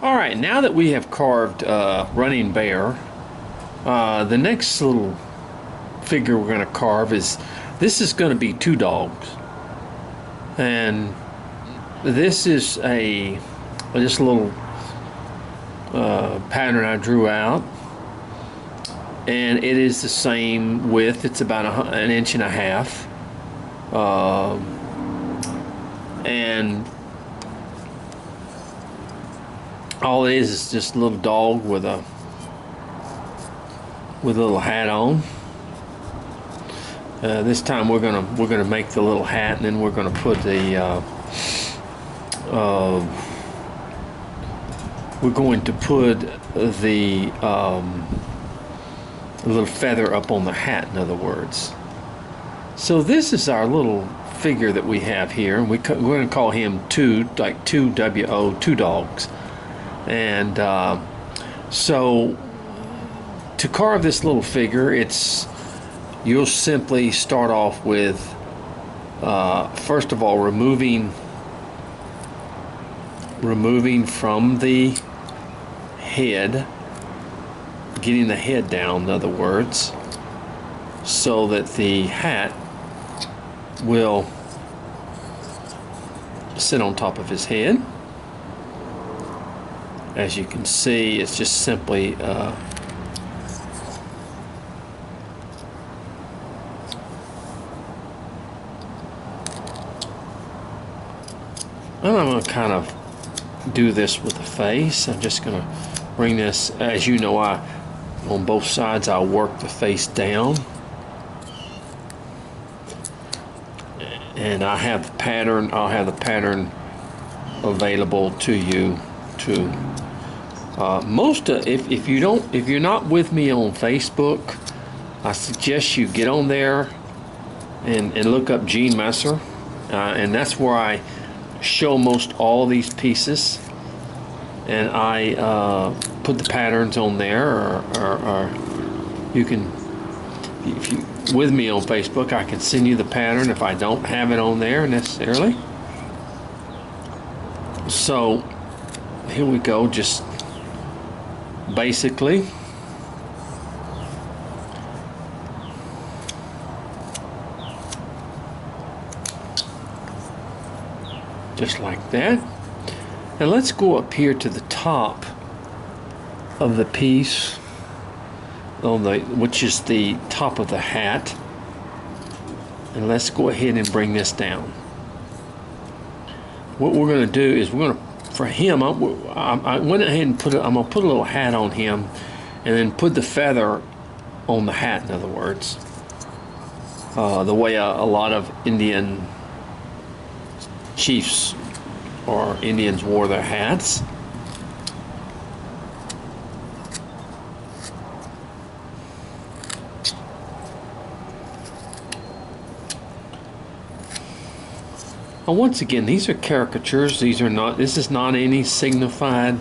Alright, now that we have carved Running Bear, the next little figure we're going to carve this is going to be two dogs. And this is just a little pattern I drew out. And it is the same width, it's about an inch and a half. And all it is just a little dog with a little hat on. This time we're gonna make the little hat, and then we're gonna put the little feather up on the hat, in other words. So this is our little figure that we have here, and we're going to call him two dogs. And so to carve this little figure, you'll simply start off with first of all removing from the head, getting the head down, in other words, so that the hat will sit on top of his head. As you can see, it's just simply and I'm going to kind of do this with the face. I'm just going to bring this, as you know, on both sides I'll work the face down. And I'll have the pattern available to you too. If you're not with me on Facebook, I suggest you get on there and look up Gene Messer, and that's where I show most all these pieces, and I put the patterns on there, or you can, if you with me on Facebook, I can send you the pattern if I don't have it on there necessarily. So here we go, just basically just like that. And let's go up here to the top of the piece, which is the top of the hat, and let's go ahead and bring this down. What we're going to do is for him, I went ahead and I'm going to put a little hat on him, and then put the feather on the hat, in other words, the way a lot of Indian chiefs or Indians wore their hats. Now, once again, these are caricatures. This is not any signified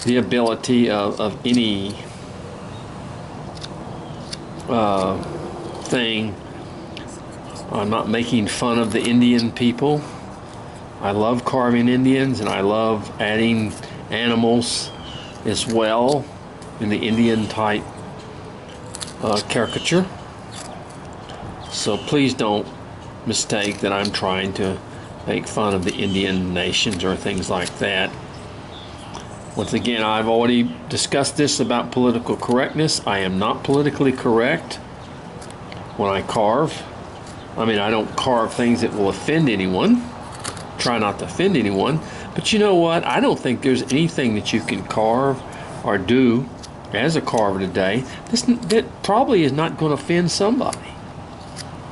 the ability of any thing. I'm not making fun of the Indian people. I love carving Indians, and I love adding animals as well in the Indian type caricature. So please don't mistake that I'm trying to make fun of the Indian nations or things like that. Once again, I've already discussed this about political correctness. I am not politically correct when I carve. I mean, I don't carve things that will offend anyone. Try not to offend anyone. But you know what? I don't think there's anything that you can carve or do as a carver today that probably is not going to offend somebody.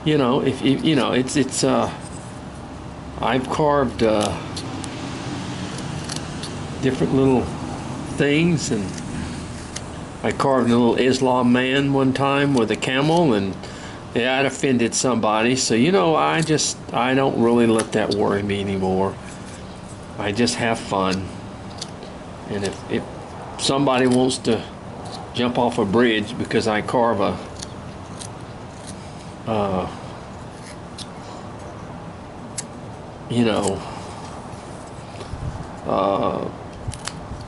You know, if you know, I've carved different little things, and I carved a little Islam man one time with a camel, and yeah, it offended somebody. So you know, I don't really let that worry me anymore. I just have fun, and if somebody wants to jump off a bridge because I carve a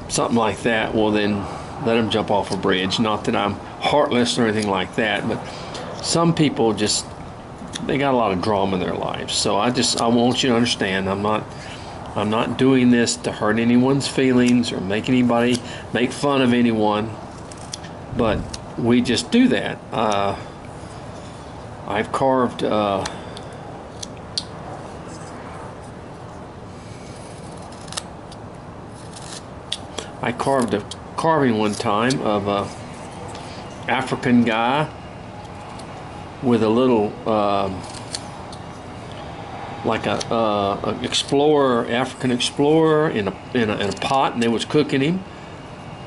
something like that, well then let them jump off a bridge. Not that I'm heartless or anything like that, but some people just, they got a lot of drama in their lives. So I want you to understand, I'm not doing this to hurt anyone's feelings or make fun of anyone, but we just do that. I've carved I carved a carving one time of a African guy with a little like a explorer, African explorer in a pot, and they was cooking him.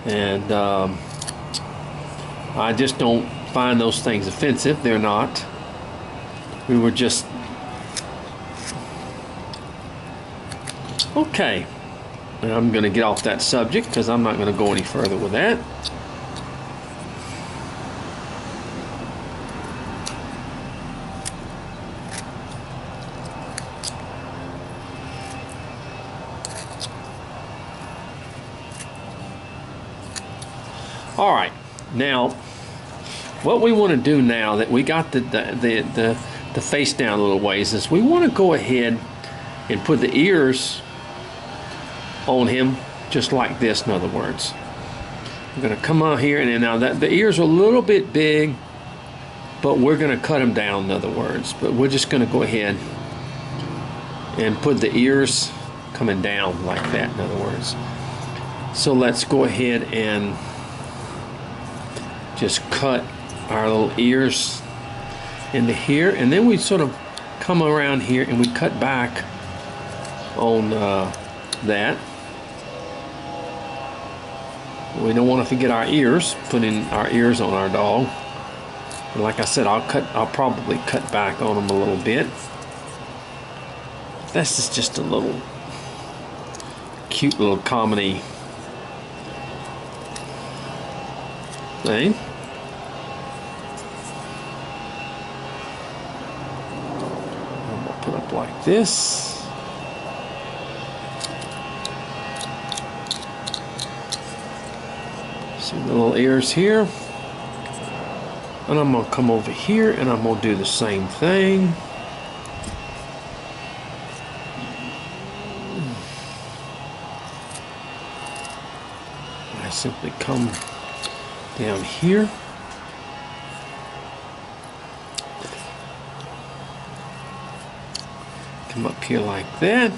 And I just don't find those things offensive. They're not. We were just okay. And I'm going to get off that subject because I'm not going to go any further with that. All right, now what we want to do now that we got the face down a little ways is we want to go ahead and put the ears on him just like this. In other words, we're going to come out here, and then now that the ears are a little bit big, but we're going to cut them down. In other words, but we're just going to go ahead and put the ears coming down like that. In other words, so let's go ahead and just cut our little ears into here, and then we sort of come around here and we cut back on that. We don't want to forget our ears, putting our ears on our dog. And like I said, I'll probably cut back on them a little bit. This is just a little cute little comedy thing. I'm gonna put up like this. See the little ears here, and I'm gonna come over here and I'm gonna do the same thing. I simply come down here, come up here like that.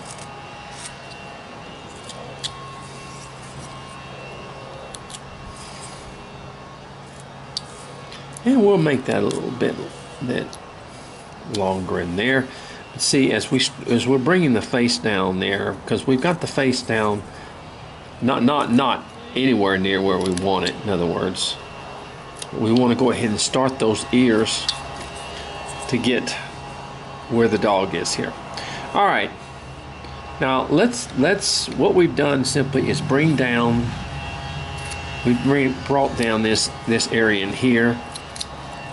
And we'll make that a little bit longer in there. See, as we're bringing the face down there, because we've got the face down, not anywhere near where we want it. In other words, we want to go ahead and start those ears to get where the dog is here. All right. Now let's what we've done simply is bring down. We've brought down this area in here.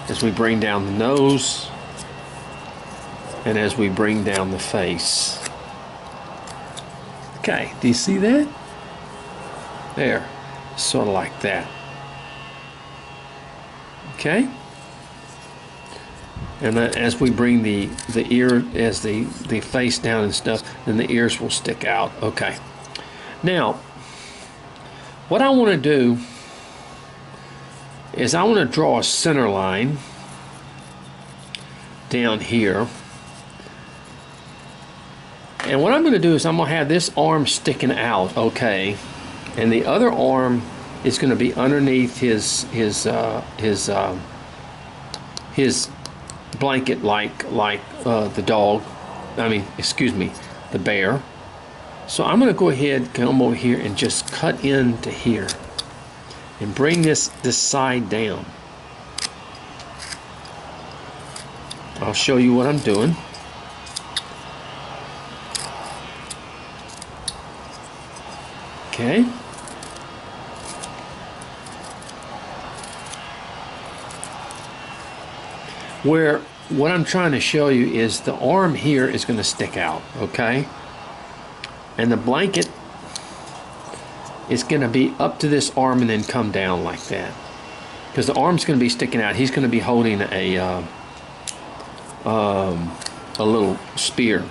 As we bring down the nose and as we bring down the face. Okay, do you see that? There, sort of like that. Okay? And as we bring the ear, as the face down and stuff, then the ears will stick out. Okay. Now, what I want to do is I want to draw a center line down here, and what I'm going to do is I'm going to have this arm sticking out, okay, and the other arm is going to be underneath his blanket, like the dog. I mean, excuse me, the bear. So I'm going to go ahead, come over here, and just cut into here. And bring this side down. I'll show you what I'm doing. Okay. What I'm trying to show you is the arm here is going to stick out, okay? And the blanket is going to be up to this arm and then come down like that. Because the arm's going to be sticking out. He's going to be holding a little spear.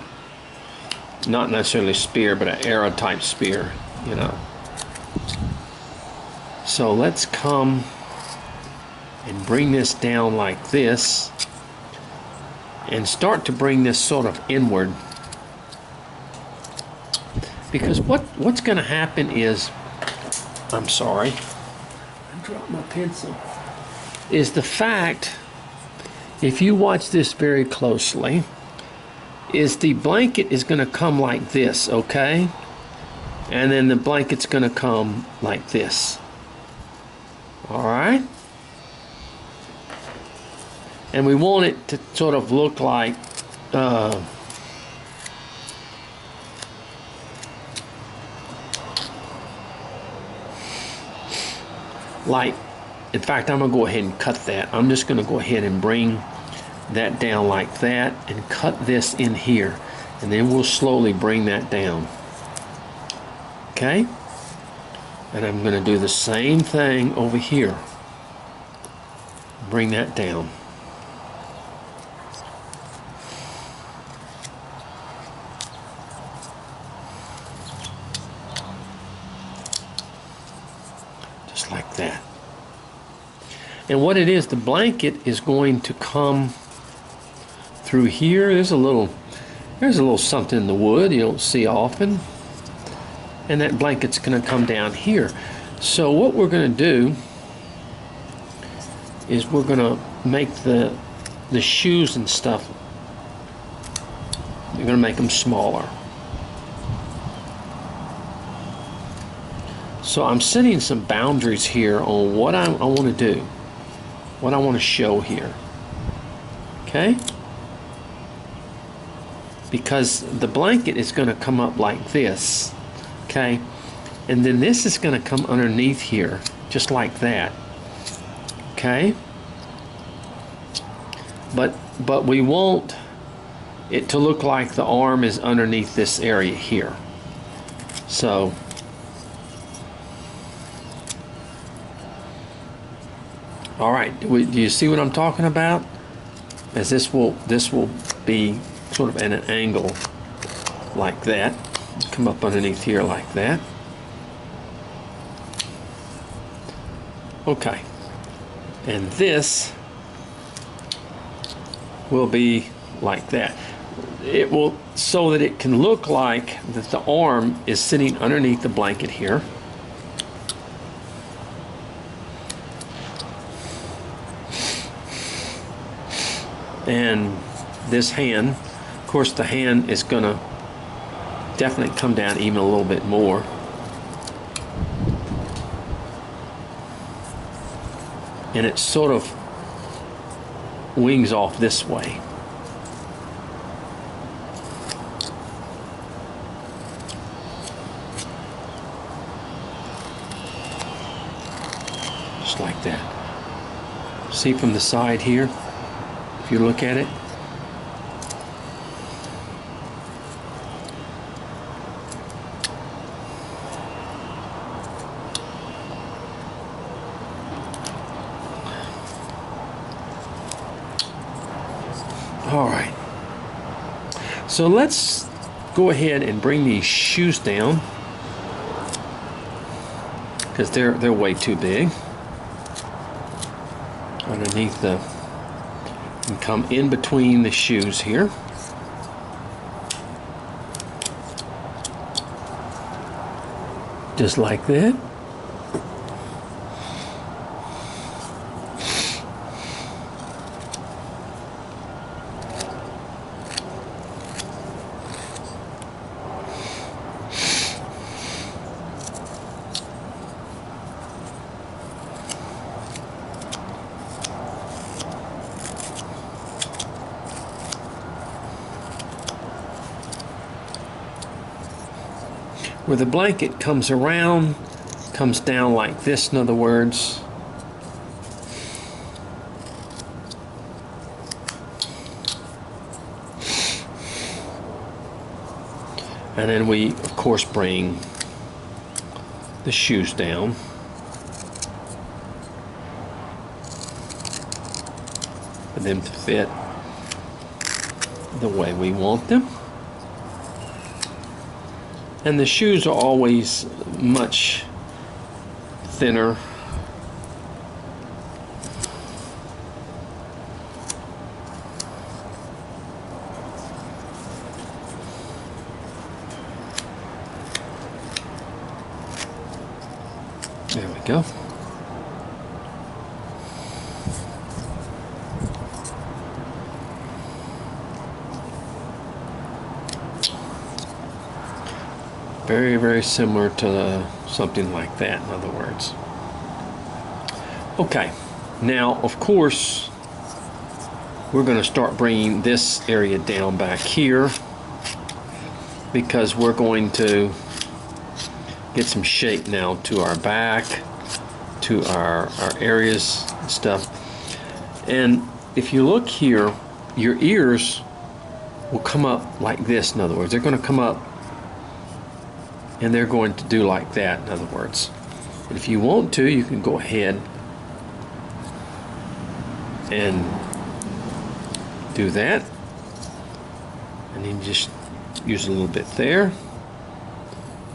Not necessarily a spear, but an arrow type spear, you know. So let's come and bring this down like this and start to bring this sort of inward. Because what's going to happen is, I'm sorry, I dropped my pencil, is the fact, if you watch this very closely, is the blanket is going to come like this, okay? And then the blanket's going to come like this. All right? And we want it to sort of look like in fact, I'm going to go ahead and cut that. I'm just going to go ahead and bring that down like that and cut this in here, and then we'll slowly bring that down. Okay? And I'm going to do the same thing over here. Bring that down. Just like that. And what it is, the blanket is going to come through here. There's a little something in the wood you don't see often. And that blanket's going to come down here. So what we're going to do is we're going to make the shoes and stuff, we're going to make them smaller. So I'm setting some boundaries here on what I want to do, what I want to show here. Okay? Because the blanket is going to come up like this. Okay? And then this is going to come underneath here, just like that. Okay? But we want it to look like the arm is underneath this area here. So all right, do you see what I'm talking about? As this will be sort of at an angle like that. Come up underneath here like that. Okay. And this will be like that. It will, so that it can look like that the arm is sitting underneath the blanket here. And this hand, of course the hand is going to definitely come down even a little bit more. And it sort of wings off this way. Just like that. See from the side here? If you look at it, all right. So let's go ahead and bring these shoes down because they're way too big underneath the. And come in between the shoes here. Just like that. Where the blanket comes around, comes down like this, in other words. And then we, of course, bring the shoes down. For them to fit the way we want them. And the shoes are always much thinner. There we go. Very, very similar to something like that, in other words. Okay, now of course we're going to start bringing this area down back here because we're going to get some shape now to our back, to our areas and stuff. And if you look here, your ears will come up like this, in other words. They're going to come up and they're going to do like that, in other words. And if you want to, you can go ahead and do that. And then just use a little bit there.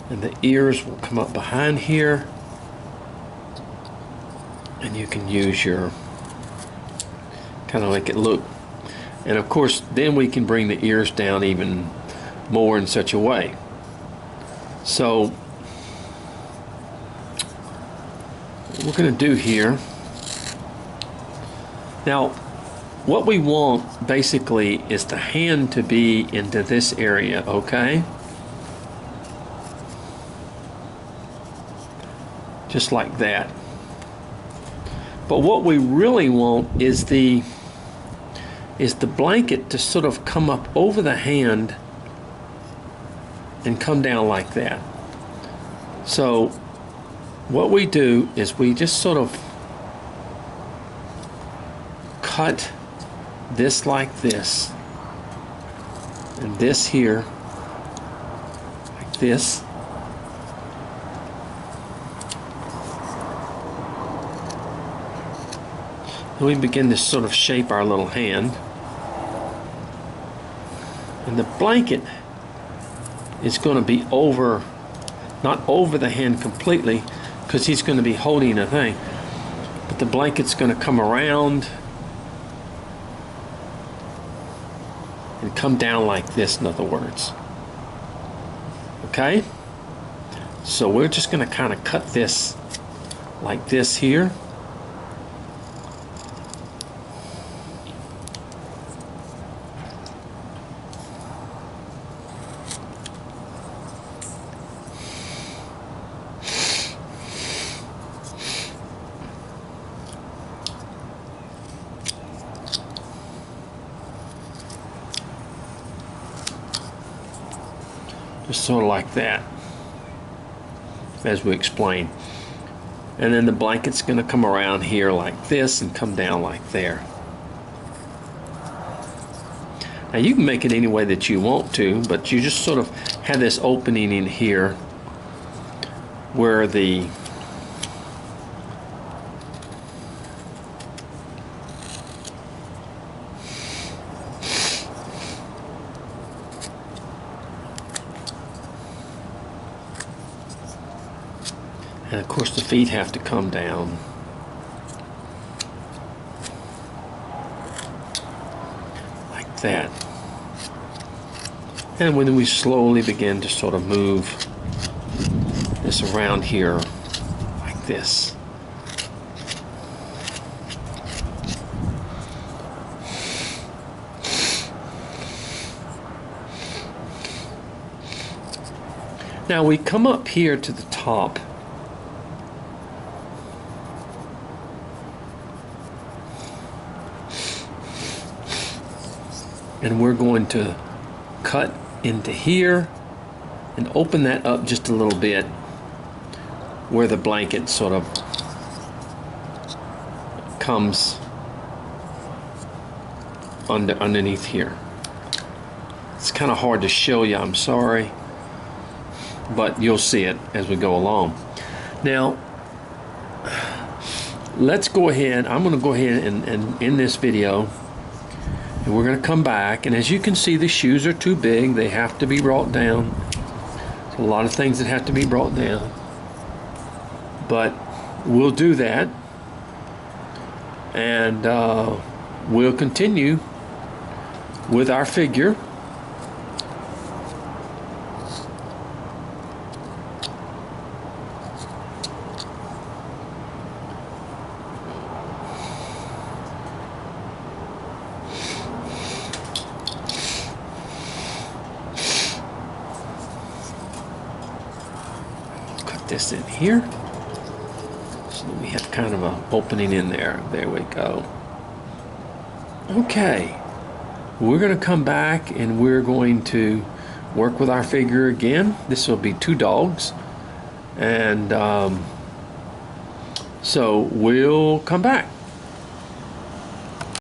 And the ears will come up behind here. And you can use your, kind of make it look. And of course, then we can bring the ears down even more in such a way. So what we're going to do here now, what we want basically is the hand to be into this area, okay? Just like that. But what we really want is the blanket to sort of come up over the hand and come down like that. So what we do is we just sort of cut this like this, and this here like this. And we begin to sort of shape our little hand. And the blanket is going to be over, not over the hand completely, because he's going to be holding a thing, but the blanket's going to come around and come down like this, in other words. Okay? So we're just going to kind of cut this like this here. Just sort of like that, as we explained. And then the blanket's going to come around here like this and come down like there. Now you can make it any way that you want to, but you just sort of have this opening in here where the and of course the feet have to come down. Like that. And when we slowly begin to sort of move this around here like this. Now we come up here to the top. And we're going to cut into here and open that up just a little bit where the blanket sort of comes underneath here. It's kind of hard to show you, I'm sorry, but you'll see it as we go along. Now, let's go ahead. I'm going to go ahead and end this video. And we're going to come back. And as you can see, the shoes are too big. They have to be brought down. There's a lot of things that have to be brought down. But we'll do that. And we'll continue with our figure. Cut this in here. So we have kind of an opening in there. There we go. Okay. We're going to come back and we're going to work with our figure again. This will be 2 dogs. And so we'll come back.